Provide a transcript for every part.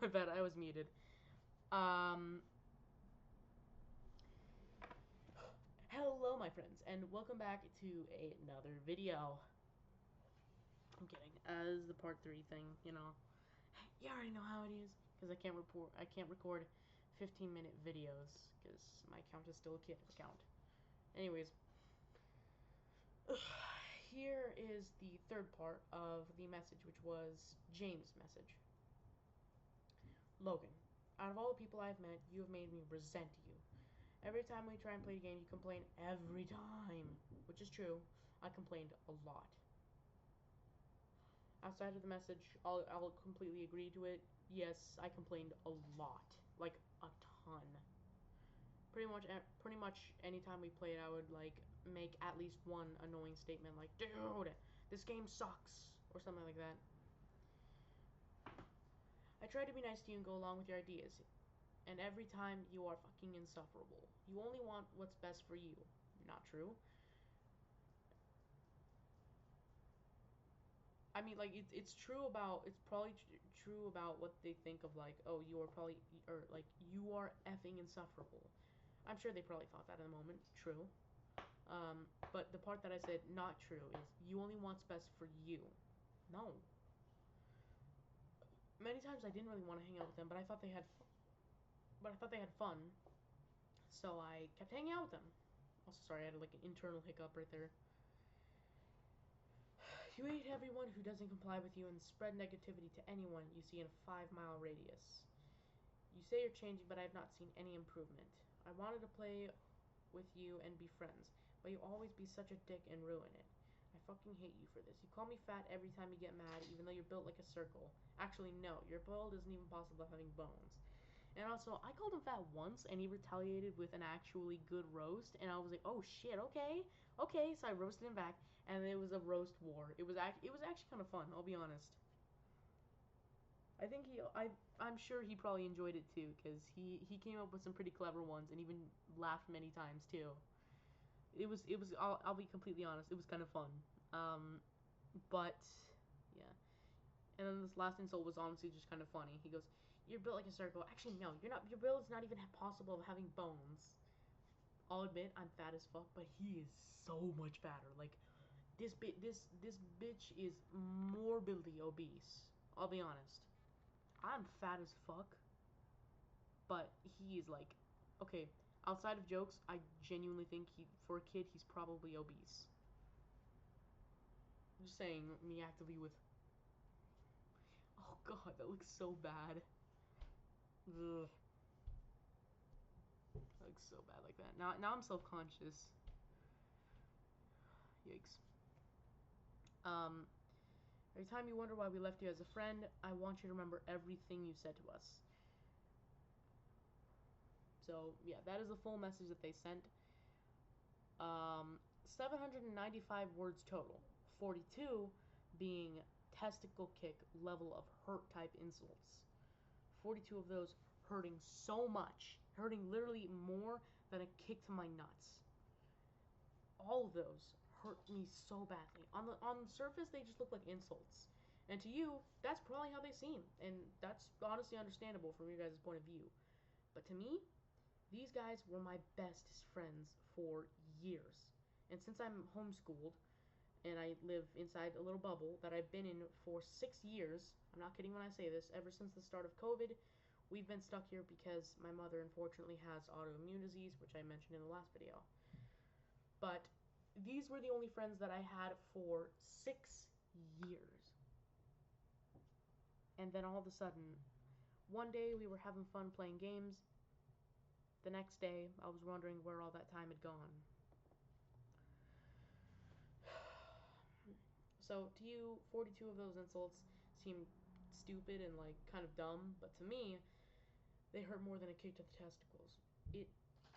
My bad, I was muted. Um, Hello, my friends, and welcome back to another video. I'm kidding. As the part 3 thing, you already know how it is. Because I can't record 15-minute videos because my account is still a kid account. Anyways, here is the third part of the message, which was James' message. Logan, out of all the people I've met, you have made me resent you. Every time we try and play a game, you complain every time, which is true. I complained a lot. Outside of the message, I'll completely agree to it. Yes, I complained a lot, like a ton. Pretty much anytime we played, I would like make at least one annoying statement, like, "Dude, this game sucks," or something like that. I try to be nice to you and go along with your ideas, and every time you are fucking insufferable. You only want what's best for you. Not true. I mean, like, it's true about, it's probably true about what they think of, like, oh, you are probably, or, like, you are effing insufferable. I'm sure they probably thought that in the moment. True. But the part that I said not true is you only want's best for you. No. Many times I didn't really want to hang out with them, but I thought they had, fun, so I kept hanging out with them. Also, sorry, I had like an internal hiccup right there. You hate everyone who doesn't comply with you and spread negativity to anyone you see in a 5-mile radius. You say you're changing, but I have not seen any improvement. I wanted to play with you and be friends, but you always be such a dick and ruin it. I fucking hate you for this. You call me fat every time you get mad, even though you're built like a circle. Actually, no, your build isn't even possible having bones. And also, I called him fat once, and he retaliated with an actually good roast, and I was like, oh shit, okay, so I roasted him back, and it was a roast war. It was actually kind of fun, I'll be honest. I think I'm sure he probably enjoyed it too, because he came up with some pretty clever ones, and even laughed many times too. I'll be completely honest, it was kind of fun. But, yeah. And then this last insult was honestly just kind of funny. He goes, "You're built like a circle." Actually, no, you're not. Your build is not even possible of having bones. I'll admit I'm fat as fuck, but he is so much fatter. Like this bitch is morbidly obese. I'll be honest. I'm fat as fuck, but he is like, okay. Outside of jokes, I genuinely think for a kid, he's probably obese. I'm just saying, me actively with. Oh god, that looks so bad. Ugh. That looks so bad like that. Now I'm self-conscious. Yikes. Um, every time you wonder why we left you as a friend, I want you to remember everything you said to us. So, yeah, that is the full message that they sent. 795 words total. 42 being testicle kick level of hurt type insults. 42 of those hurting so much. Hurting literally more than a kick to my nuts. All of those hurt me so badly. On the surface, they just look like insults, and to you, that's probably how they seem, and that's honestly understandable from your guys' point of view. But to me, these guys were my bestest friends for years, and since I'm homeschooled and I live inside a little bubble that I've been in for 6 years, I'm not kidding when I say this, ever since the start of COVID, we've been stuck here because my mother unfortunately has autoimmune disease, which I mentioned in the last video. But these were the only friends that I had for 6 years. And then all of a sudden, one day we were having fun playing games. The next day, I was wondering where all that time had gone. So to you, 42 of those insults seem stupid and like kind of dumb, but to me, they hurt more than a kick to the testicles. It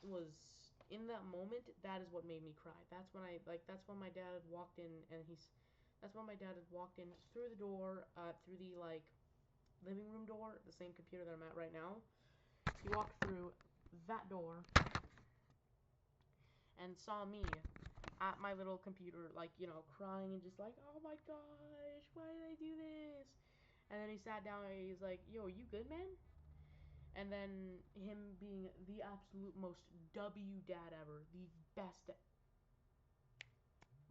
was in that moment, that is what made me cry. That's when my dad had walked in, and that's when my dad had walked in through the door, through the like living room door, the same computer that I'm at right now. He walked through that door and saw me at my little computer, like, crying and just like, oh my gosh, why did I do this? And then he sat down and he's like, yo, you good, man? And then him being the absolute most W dad ever, the best.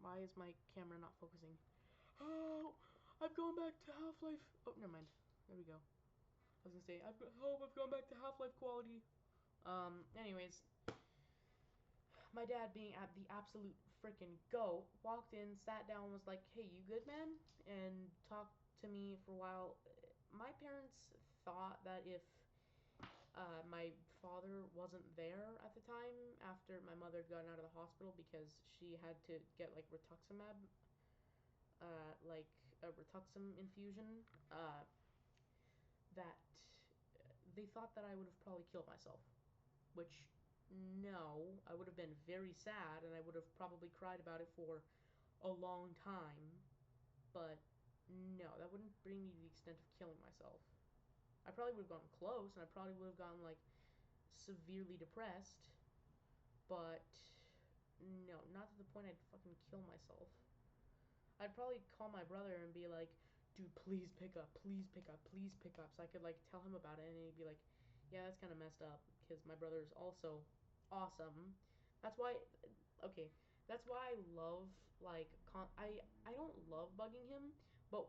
Why is my camera not focusing? Oh, I've gone back to Half-Life. Oh, never mind. There we go. I was gonna say, I've gone back to Half-Life quality. Anyways, my dad, being at the absolute freaking goat, walked in, sat down, was like, hey, you good, man? And talked to me for a while. My parents thought that if my father wasn't there at the time after my mother got out of the hospital because she had to get like rituximab, like a rituxim infusion, that they thought that I would have probably killed myself, which no, I would have been very sad and I would have probably cried about it for a long time, but no, that wouldn't bring me to the extent of killing myself. I probably would have gotten close and I probably would have gotten like severely depressed, but no, not to the point I'd fucking kill myself. I'd probably call my brother and be like, dude, please pick up, please pick up, please pick up, so I could like tell him about it, and he'd be like, yeah, that's kind of messed up, because my brother's also awesome. That's why, okay, that's why I love, like, I don't love bugging him, but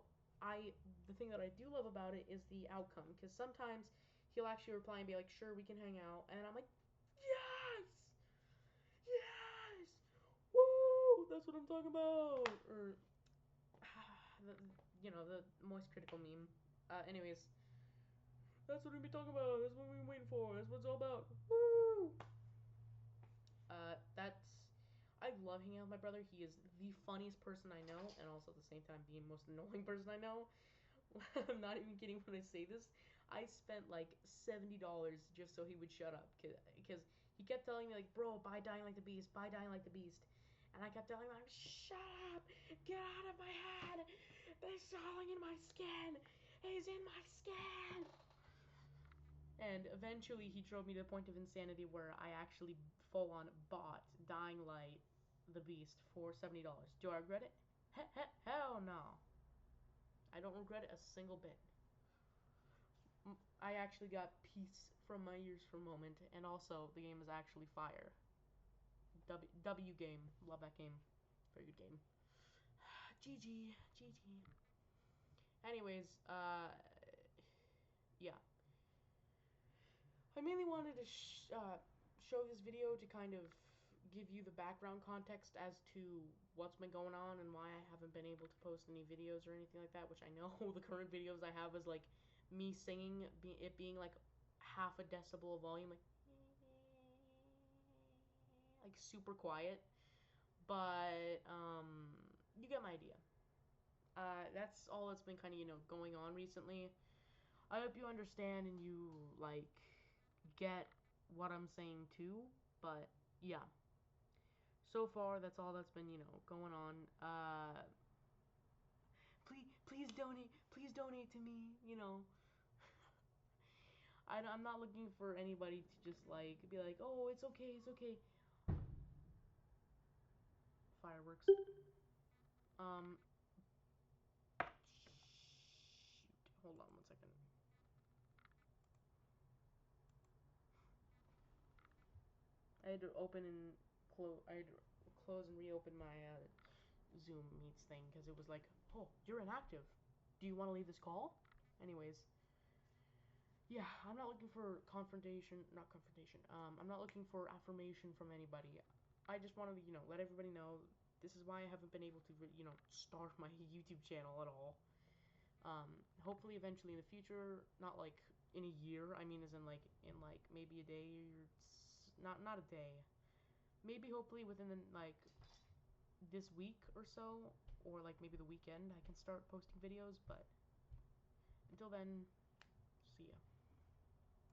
the thing that I do love about it is the outcome, because sometimes he'll actually reply and be like, sure, we can hang out, and I'm like, yes! Yes! Woo! That's what I'm talking about! Or, the, the moist critical meme. Anyways, that's what we be talking about. That's what we've been waiting for. That's what it's all about. Woo! That's. I love hanging out with my brother. He is the funniest person I know, and also at the same time the most annoying person I know. I'm not even kidding when I say this. I spent like $70 just so he would shut up, because he kept telling me like, bro, buy Dying Like the Beast, buy Dying Like the Beast. And I kept telling him, like, shut up, get out of my head, it's crawling in my skin, he's in my skin. And eventually he drove me to the point of insanity where I actually full on bought Dying Light the Beast for $70. Do I regret it? Hell no. I don't regret it a single bit. I actually got peace from my ears for a moment, and also the game is actually fire. W game. Love that game. Very good game. GG. GG. Anyways, yeah. I mainly wanted to show this video to kind of give you the background context as to what's been going on and why I haven't been able to post any videos or anything like that, which I know the current videos I have is like me singing, it being like half a decibel of volume, like super quiet, but you get my idea. That's all that's been kind of, going on recently. I hope you understand and you, like, get what I'm saying too, but yeah. So far, that's all that's been, going on. Please donate to me, I'm not looking for anybody to just, like, be like, oh, it's okay, it's okay. Fireworks. Shoot. Hold on 1 second. I had to open and close and reopen my Zoom Meets thing because it was like, oh, you're inactive. Do you want to leave this call? Anyways, yeah, I'm not looking for not confrontation. I'm not looking for affirmation from anybody. I just wanted to, let everybody know this is why I haven't been able to, start my YouTube channel at all. Hopefully, eventually in the future, not like in a year. I mean, as in like maybe a day or not a day. Maybe hopefully within like this week or so, or like maybe the weekend, I can start posting videos. But until then,